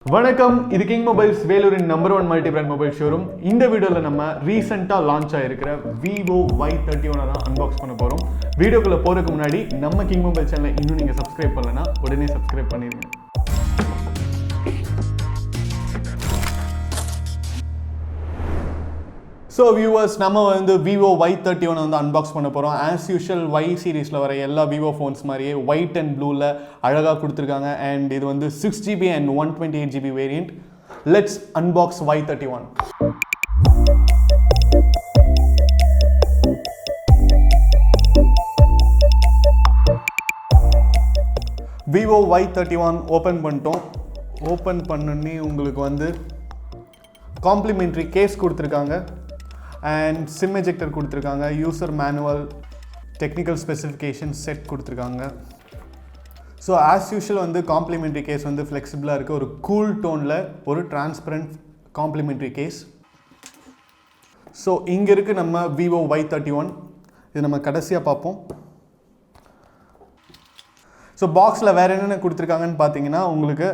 வணக்கம், இது king mobiles வேலூரின் number 1 multi brand mobile showroom. இந்த வீடியோவில் நம்ம ரீசெண்டாக லான்ச் ஆகிருக்கிற Vivo Y31 தான் அன்பாக்ஸ் பண்ண போகிறோம். வீடியோக்குள்ளே போகிறதுக்கு முன்னாடி நம்ம கிங் மொபைல் சேனலை இன்னும் நீங்கள் சப்ஸ்கிரைப் பண்ணலைன்னா உடனே சப்ஸ்கிரைப் பண்ணிடுங்க. ஸோ வியூவர்ஸ், நம்ம வந்து Vivo Y31 வந்து அன்பாக்ஸ் பண்ண போகிறோம். ஆஸ் யூஷுவல் Y சீரீஸில் வர எல்லா விவோ ஃபோன்ஸ் மாதிரியே ஒயிட் அண்ட் ப்ளூவில் அழகாக கொடுத்துருக்காங்க. அண்ட் இது வந்து 6GB and 128GB variant. Let's unbox Y31. Vivo Y31 open பண்ணிட்டோம். ஓப்பன் பண்ணி உங்களுக்கு வந்து காம்ப்ளிமெண்ட்ரி கேஸ் கொடுத்துருக்காங்க அண்ட் சிம் எஜெக்டர் கொடுத்துருக்காங்க. User manual, technical specification set கொடுத்துருக்காங்க. ஸோ ஆஸ் யூஷுவல் வந்து காம்ப்ளிமெண்ட்ரி கேஸ் வந்து ஃப்ளெக்சிபிளாக இருக்குது. ஒரு கூல் டோனில் ஒரு டிரான்ஸ்பரண்ட் காம்ப்ளிமெண்ட்ரி கேஸ். ஸோ இங்கே இருக்குது நம்ம Vivo Y31. இது நம்ம கடைசியாக பார்ப்போம். ஸோ பாக்ஸில் வேறு என்னென்ன கொடுத்துருக்காங்கன்னு பார்த்தீங்கன்னா, உங்களுக்கு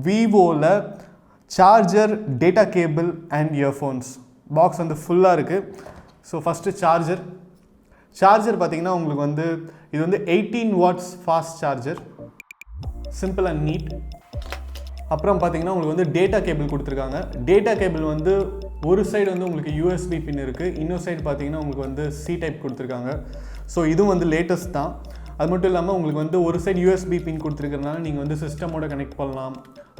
விவோவில் charger, data cable and earphones. Box வந்து ஃபுல்லாக இருக்குது. ஸோ ஃபஸ்ட்டு சார்ஜர் பார்த்தீங்கன்னா உங்களுக்கு வந்து இது வந்து 18 watts fast charger, simple and neat. அப்புறம் பார்த்தீங்கன்னா உங்களுக்கு வந்து டேட்டா கேபிள் கொடுத்துருக்காங்க. டேட்டா கேபிள் வந்து ஒரு சைடு வந்து உங்களுக்கு USB பின் இருக்குது, இன்னொரு சைடு பார்த்தீங்கன்னா உங்களுக்கு வந்து C டைப் கொடுத்துருக்காங்க. ஸோ இதுவும் வந்து லேட்டஸ்ட் தான். அது மட்டும் இல்லாமல் உங்களுக்கு வந்து ஒரு சைடு USB பின் கொடுத்துருக்கறனால நீங்கள் வந்து சிஸ்டமோட கனெக்ட் பண்ணலாம்,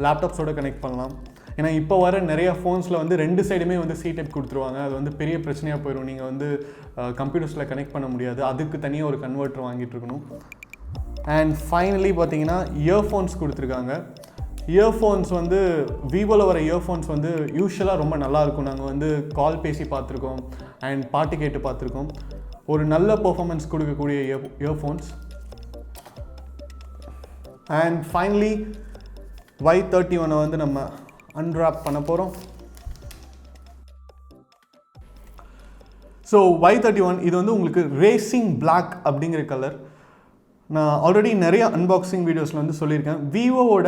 லேப்டாப்ஸோட கனெக்ட் பண்ணலாம். ஏன்னா இப்போ வர நிறையா ஃபோன்ஸில் வந்து ரெண்டு சைடுமே வந்து C டைப் கொடுத்துருவாங்க. அது வந்து பெரிய பிரச்சனையாக போயிடும். நீங்கள் வந்து கம்ப்யூட்டர்ஸில் கனெக்ட் பண்ண முடியாது. அதுக்கு தனியாக ஒரு கன்வெர்ட்டர் வாங்கிட்டு இருக்கணும். அண்ட் ஃபைனலி பார்த்தீங்கன்னா இயர்ஃபோன்ஸ் கொடுத்துருக்காங்க. இயர்ஃபோன்ஸ் வந்து விவோவில் வர இயர்ஃபோன்ஸ் வந்து யூஷுவலாக ரொம்ப நல்லாயிருக்கும். நாங்கள் வந்து கால் பேசி பார்த்துருக்கோம் அண்ட் பாட்டு கேட்டு பார்த்துருக்கோம். ஒரு நல்ல பெர்ஃபார்மன்ஸ் கொடுக்கக்கூடிய இயர்ஃபோன்ஸ். அண்ட் ஃபைனலி Y31 வந்து நம்ம அன்ராப் பண்ண போகிறோம். ஸோ Y31 இது வந்து உங்களுக்கு ரேசிங் பிளாக் அப்படிங்கிற கலர். நான் ஆல்ரெடி நிறைய அன்பாக்சிங் வீடியோஸில் வந்து சொல்லியிருக்கேன். விவோவோட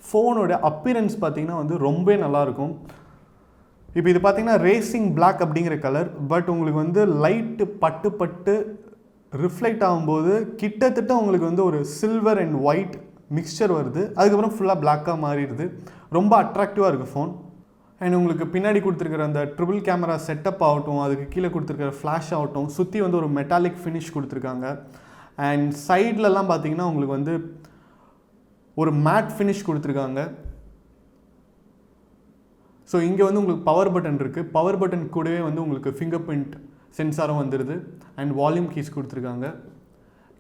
ஃபோனோட அப்பியரன்ஸ் பார்த்திங்கன்னா வந்து ரொம்ப நல்லாயிருக்கும். இப்போ இது பார்த்திங்கன்னா ரேசிங் பிளாக் அப்படிங்கிற கலர். பட் உங்களுக்கு வந்து லைட்டு பட்டு ரிஃப்ளெக்ட் ஆகும்போது கிட்டத்தட்ட உங்களுக்கு வந்து ஒரு சில்வர் அண்ட் ஒயிட் மிக்சர் வருது. அதுக்கப்புறம் ஃபுல்லாக பிளாக்காக மாறிடுது. ரொம்ப அட்ராக்டிவாக இருக்குது ஃபோன். அண்ட் உங்களுக்கு பின்னாடி கொடுத்துருக்கிற அந்த ட்ரிபிள் கேமரா செட்டப் ஆகட்டும், அதுக்கு கீழே கொடுத்துருக்கிற ஃப்ளாஷ் ஆகட்டும், சுற்றி வந்து ஒரு மெட்டாலிக் ஃபினிஷ் கொடுத்துருக்காங்க. அண்ட் சைட்லலாம் பார்த்தீங்கன்னா உங்களுக்கு வந்து ஒரு மேட் ஃபினிஷ் கொடுத்துருக்காங்க. ஸோ இங்கே வந்து உங்களுக்கு பவர் பட்டன் இருக்குது. பவர் பட்டன் கூடவே வந்து உங்களுக்கு ஃபிங்கர் பிரிண்ட் சென்சாரும் வந்துடுது. அண்ட் வால்யூம் கீஸ் கொடுத்துருக்காங்க.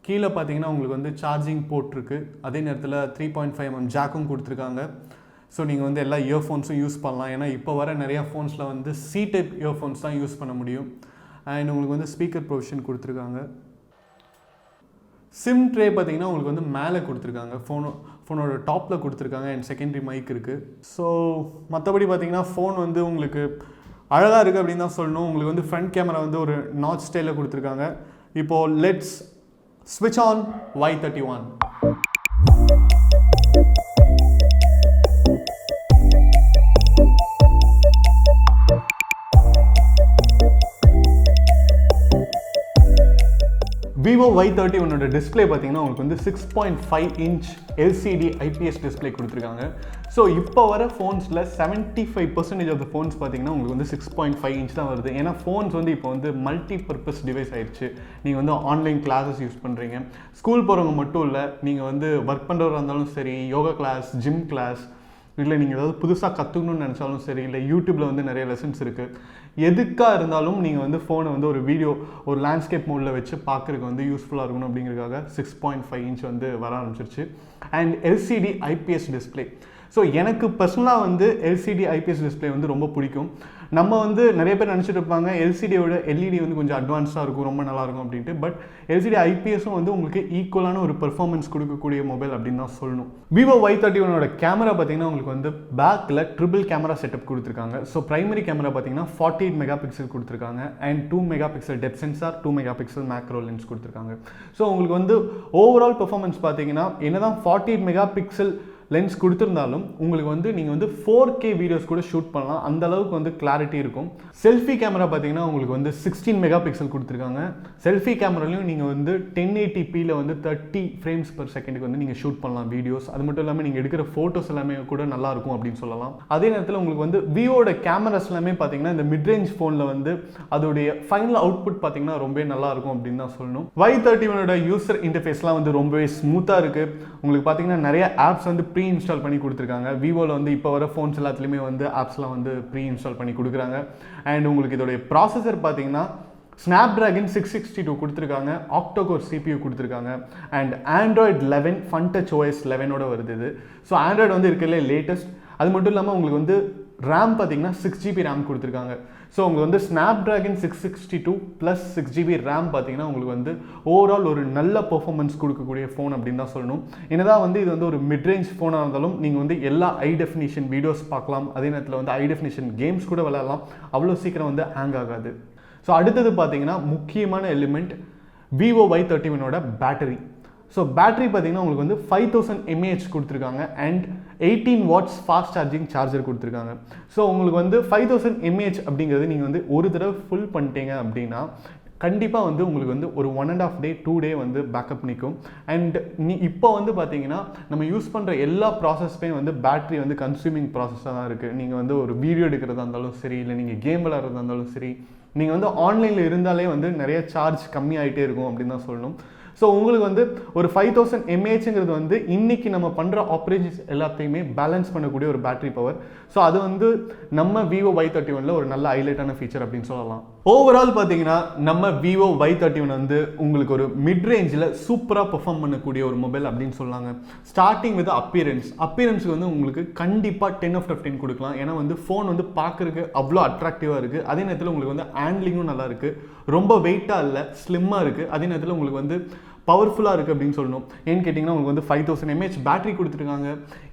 கீழே பார்த்தீங்கன்னா உங்களுக்கு வந்து சார்ஜிங் போர்ட் இருக்குது. அதே நேரத்தில் 3.5mm ஜாக்கும் கொடுத்துருக்காங்க. ஸோ நீங்கள் வந்து எல்லா இயர்ஃபோன்ஸும் யூஸ் பண்ணலாம். ஏன்னா இப்போ வர நிறையா ஃபோன்ஸில் வந்து C டைப் இயர்ஃபோன்ஸ் தான் யூஸ் பண்ண முடியும். அண்ட் உங்களுக்கு வந்து ஸ்பீக்கர் ப்ரொவிஷன் கொடுத்துருக்காங்க. சிம் ட்ரே பார்த்தீங்கன்னா உங்களுக்கு வந்து மேலே கொடுத்துருக்காங்க. ஃபோனோட டாப்பில் கொடுத்துருக்காங்க. அண்ட் செகண்டரி மைக் இருக்குது. ஸோ மற்றபடி பார்த்தீங்கன்னா ஃபோன் வந்து உங்களுக்கு அழகாக இருக்குது அப்படின்னு தான் சொல்லணும். உங்களுக்கு வந்து ஃப்ரண்ட் கேமரா வந்து ஒரு நாச் ஸ்டைலில் கொடுத்துருக்காங்க. இப்போது let's switch on Y31. Vivo Y31 display பார்த்தீங்கன்னா உங்களுக்கு வந்து 6.5 இன்ச் LCD IPS டிஸ்பிளே கொடுத்துருக்காங்க. ஸோ இப்போ வர ஃபோன்ஸில் 75% ஆஃப் த ஃபோன்ஸ் பார்த்தீங்கன்னா உங்களுக்கு வந்து 6.5 இன்ச் தான் வருது. ஏன்னா ஃபோன்ஸ் வந்து இப்போ வந்து மல்டி பர்பஸ் டிவைஸ் ஆயிடுச்சு. நீங்கள் வந்து ஆன்லைன் கிளாஸஸ் யூஸ் பண்ணுறீங்க. ஸ்கூல் போகிறவங்க மட்டும் இல்லை, நீங்கள் வந்து ஒர்க் பண்ணுறவராக இருந்தாலும் சரி, யோகா கிளாஸ், ஜிம் கிளாஸ், இல்லை நீங்கள் ஏதாவது புதுசாக கற்றுக்கணும்னு நினச்சாலும் சரி, இல்லை யூடியூப்பில் வந்து நிறைய லெசன்ஸ் இருக்குது. எதுக்காக இருந்தாலும் நீங்கள் வந்து ஃபோனை வந்து ஒரு வீடியோ, ஒரு லேண்ட்ஸ்கேப் மோடில் வச்சு பார்க்குறதுக்கு வந்து யூஸ்ஃபுல்லாக இருக்கணும் அப்படிங்கிறதுக்காக 6.5 இன்ச் வந்து வர ஆரம்பிச்சிருச்சு. And LCD IPS display. So எனக்கு பர்சனலாக வந்து LCD IPS டிஸ்பிளே வந்து ரொம்ப பிடிக்கும். நம்ம வந்து நிறைய பேர் நினச்சிட்டு இருப்பாங்க LCDயோட LED வந்து கொஞ்சம் அட்வான்ஸாக இருக்கும், ரொம்ப நல்லாயிருக்கும் அப்படின்ட்டு. பட் LCD IPSும் வந்து உங்களுக்கு ஈக்குவலான ஒரு பெர்ஃபார்மன்ஸ் கொடுக்கக்கூடிய மொபைல் அப்படின்னு தான் சொல்லணும். Vivo Y31 கேமரா பார்த்தீங்கன்னா உங்களுக்கு வந்து பேக்கில் ட்ரிபிள் கேமரா செட்டப் கொடுத்துருக்காங்க. ஸோ பிரைமரி கேமரா பார்த்தீங்கன்னா 48 மெகா பிக்சல் கொடுத்துருக்காங்க. And 2 mega pixel depth sensor, 2 mega pixel macro lens கொடுத்துருக்காங்க. ஸோ உங்களுக்கு வந்து ஓவரால் பெர்ஃபார்மன்ஸ் பார்த்தீங்கன்னா என்னதான் 48 மெகா பிக்சல் லென்ஸ் கொடுத்துருந்தாலும் உங்களுக்கு வந்து நீங்கள் வந்து 4K வீடியோஸ் கூட ஷூட் பண்ணலாம். அந்த அளவுக்கு வந்து கிளாரிட்டி இருக்கும். செல்ஃபி கேமரா பார்த்தீங்கன்னா உங்களுக்கு வந்து 16 மெகா பிக்சல் கொடுத்துருக்காங்க. செல்ஃபி கேமராலையும் நீங்கள் வந்து 1080pல வந்து 30 ஃப்ரேம்ஸ் பர் செகண்டுக்கு வந்து நீங்கள் ஷூட் பண்ணலாம் வீடியோஸ். அது மட்டும் இல்லாமல் நீங்கள் எடுக்கிற ஃபோட்டோஸ் எல்லாமே கூட நல்லா இருக்கும் அப்படின்னு சொல்லலாம். அதே நேரத்தில் உங்களுக்கு வந்து விவோட கேமராஸ் எல்லாமே பார்த்தீங்கன்னா இந்த மிட்ரேஞ்ச் ஃபோனில் வந்து அதோடைய ஃபைனல் அவுட்புட் பார்த்தீங்கன்னா ரொம்பவே நல்லா இருக்கும் அப்படின்னு தான் சொல்லணும். Y31ஓட யூசர் இன்டர்ஃபேஸ்லாம் வந்து ரொம்பவே ஸ்மூத்தாக இருக்குது. உங்களுக்கு பார்த்தீங்கன்னா நிறைய ஆப்ஸ் வந்து ப்ரீ இன்ஸ்டால் பண்ணி கொடுத்துருக்காங்க. விவோவில் வந்து இப்போ வர ஃபோன்ஸ் எல்லாத்துலேயுமே வந்து ஆப்ஸ்லாம் வந்து ப்ரீ இன்ஸ்டால் பண்ணி கொடுக்குறாங்க. அண்ட் உங்களுக்கு இதோடைய ப்ராசஸர் பார்த்தீங்கன்னா Snapdragon 662 கொடுத்துருக்காங்க. ஆக்டோகோர் CPU கொடுத்துருக்காங்க. அண்ட் Android 11 FunTouch OS 11ஓட வருது இது. ஸோ ஆண்ட்ராய்டு வந்து இருக்கிறதுலே லேட்டஸ்ட். அது மட்டும் இல்லாமல் உங்களுக்கு வந்து ரேம் பார்த்தீங்கன்னா 6GB ரேம் கொடுத்துருக்காங்க. ஸோ உங்களுக்கு வந்து Snapdragon 662 ப்ளஸ் 6GB ரேம் பார்த்தீங்கன்னா உங்களுக்கு வந்து ஓவரால் ஒரு நல்ல பெர்ஃபார்மன்ஸ் கொடுக்கக்கூடிய ஃபோன் அப்படின்னு தான் சொல்லணும். என்னதான் வந்து இது வந்து ஒரு மிட்ரேஞ்ச் ஃபோனாக இருந்தாலும் நீங்கள் வந்து எல்லா ஹை டெஃபினிஷன் வீடியோஸ் பார்க்கலாம். அதே நேரத்தில் வந்து ஹை டெஃபினிஷன் கேம்ஸ் கூட விளையாடலாம். அவ்வளோ சீக்கிரம் வந்து ஹேங் ஆகாது. ஸோ அடுத்தது பார்த்தீங்கன்னா முக்கியமான எலிமெண்ட் Vivo Y31ஓட பேட்டரி. ஸோ பேட்டரி பார்த்தீங்கன்னா உங்களுக்கு வந்து 5000 mAh கொடுத்துருக்காங்க. And 18 watts fast charging charger கொடுத்துருக்காங்க. ஸோ உங்களுக்கு வந்து 5000 mAh அப்படிங்கிறது நீங்கள் வந்து ஒரு தடவை ஃபுல் பண்ணிட்டீங்க அப்படின்னா கண்டிப்பாக வந்து உங்களுக்கு வந்து ஒரு 1.5 day 2 day வந்து பேக்கப் நிற்கும். அண்ட் இப்போ வந்து பார்த்தீங்கன்னா நம்ம யூஸ் பண்ணுற எல்லா ப்ராசஸ்மே வந்து பேட்டரி வந்து கன்சூமிங் ப்ராசஸாக தான் இருக்குது. நீங்கள் வந்து ஒரு வீடியோ எடுக்கிறதா இருந்தாலும் சரி, இல்லை நீங்கள் கேம் விளையாடுறதா இருந்தாலும் சரி, நீங்கள் வந்து ஆன்லைனில் இருந்தாலே வந்து நிறைய சார்ஜ் கம்மியாகிட்டே இருக்கும் அப்படின்னு தான் சொல்லணும். ஸோ உங்களுக்கு வந்து ஒரு 5000 mAhங்கிறது வந்து இன்றைக்கி நம்ம பண்ணுற ஆப்ரேஷன்ஸ் எல்லாத்தையுமே பேலன்ஸ் பண்ணக்கூடிய ஒரு பேட்டரி பவர். ஸோ அது வந்து நம்ம Vivo Y31ல ஒரு நல்ல ஹைலைட்டான ஃபீச்சர் அப்படின்னு சொல்லலாம். ஓவரால் பார்த்தீங்கன்னா நம்ம Vivo Y31 வந்து உங்களுக்கு ஒரு மிட் ரேஞ்சில் சூப்பராக பெர்ஃபார்ம் பண்ணக்கூடிய ஒரு மொபைல் அப்படின்னு சொல்லாங்க. ஸ்டார்டிங் வித் அப்பியரன்ஸுக்கு வந்து உங்களுக்கு கண்டிப்பாக 10 out of 10 கொடுக்கலாம். ஏன்னா வந்து ஃபோன் வந்து பார்க்குறதுக்கு அவ்வளோ அட்ராக்டிவாக இருக்குது. அதே நேரத்தில் உங்களுக்கு வந்து ஹேண்ட்லிங்கும் நல்லா இருக்குது. ரொம்ப வெயிட்டாக இல்லை, ஸ்லிம்மாக இருக்குது. அதே நேரத்தில் உங்களுக்கு வந்து பவர்ஃபுல்லாக இருக்குது அப்படின்னு சொல்லணும். ஏன்னு கேட்டிங்கன்னா உங்களுக்கு வந்து 5000 mAh பேட்டரி கொடுத்துருக்காங்க.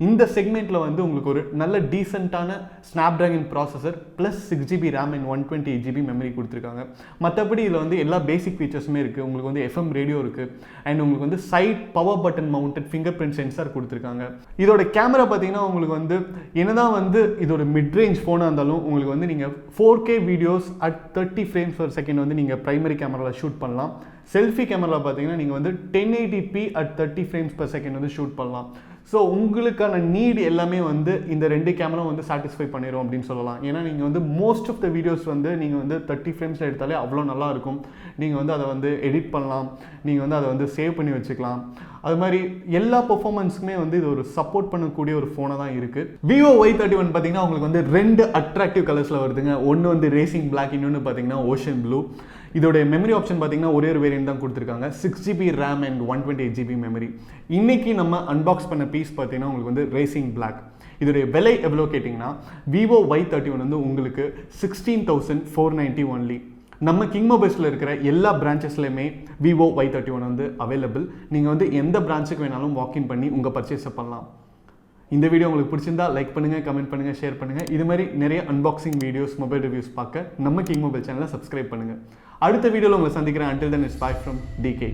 இந்த செக்மெண்ட்டில் வந்து உங்களுக்கு ஒரு நல்ல டீசெண்டான Snapdragon processor plus 6GB RAM and 128GB memory கொடுத்துருக்காங்க. மற்றபடி இதில் வந்து எல்லா பேசிக் ஃபீச்சர்ஸுமே இருக்குது. உங்களுக்கு வந்து FM ரேடியோ இருக்குது. அண்ட் உங்களுக்கு வந்து side power button mounted fingerprint sensor கொடுத்துருக்காங்க. இதோட கேமரா பார்த்தீங்கன்னா உங்களுக்கு வந்து என்னதான் வந்து இது ஒரு மிட் ரேஞ்ச் ஃபோனாக இருந்தாலும் உங்களுக்கு வந்து நீங்கள் 4K videos at 30 frames per second வந்து நீங்கள் ப்ரைமரி கேமராவில் ஷூட் பண்ணலாம். செல்ஃபி கேமரா பார்த்தீங்கன்னா நீங்கள் வந்து 1080p at 30 frames per second வந்து ஷூட் பண்ணலாம். ஸோ உங்களுக்கான நீட் எல்லாமே வந்து இந்த 2 கேமரா வந்து சாட்டிஸ்ஃபை பண்ணிடும் அப்படின்னு சொல்லலாம். ஏன்னா நீங்கள் வந்து மோஸ்ட் ஆஃப் த வீடியோஸ் வந்து நீங்கள் வந்து 30 frames எடுத்தாலே அவ்வளோ நல்லாயிருக்கும். நீங்கள் வந்து அதை வந்து எடிட் பண்ணலாம், நீங்கள் வந்து அதை வந்து சேவ் பண்ணி வச்சுக்கலாம். அது மாதிரி எல்லா பெர்ஃபார்மன்ஸுக்குமே வந்து இது ஒரு சப்போர்ட் பண்ணக்கூடிய ஒரு ஃபோனாக தான் இருக்குது. Vivo Y31 பார்த்தீங்கன்னா உங்களுக்கு வந்து 2 அட்ராக்டிவ் கலர்ஸில் வருதுங்க. ஒன்று வந்து ரேசிங் பிளாக், இன்னொன்று பார்த்தீங்கன்னா ஓஷன் ப்ளூ. இதோடைய மெமரி ஆப்ஷன் பார்த்தீங்கன்னா ஒரே ஒரு வேரியன்ட் தான் கொடுத்துருக்காங்க. 6GB RAM and 128GB memory. இன்றைக்கி நம்ம அன்பாக்ஸ் பண்ண பீஸ் பார்த்தீங்கன்னா உங்களுக்கு வந்து ரேசிங் பிளாக். இதோடைய விலை எவ்வளோ கேட்டிங்கன்னா Vivo Y31 வந்து உங்களுக்கு 16,490 ஒன்லி. நம்ம கிங் மொபைல்ஸில் இருக்கிற எல்லா பிரான்ச்சஸ்லையுமே Vivo Y31 வந்து அவைலபிள். நீங்கள் வந்து எந்த பிரான்ச்சுக்கு வேணாலும் வாக்கின் பண்ணி உங்கள் பர்ச்சேஸை பண்ணலாம். இந்த வீடியோ உங்களுக்கு பிடிச்சிருந்தா லைக் பண்ணுங்கள், கமெண்ட் பண்ணுங்கள், ஷேர் பண்ணுங்கள். இது மாதிரி நிறைய அன்பாக்சிங் வீடியோஸ், மொபைல் ரிவ்யூஸ் பார்க்க நம்ம கிங் மொபைல் சேனலை சப்ஸ்கிரைப் பண்ணுங்கள். அடுத்த வீடியோவில் உங்களை சந்திக்கிறேன். Until then, it's bye from DK.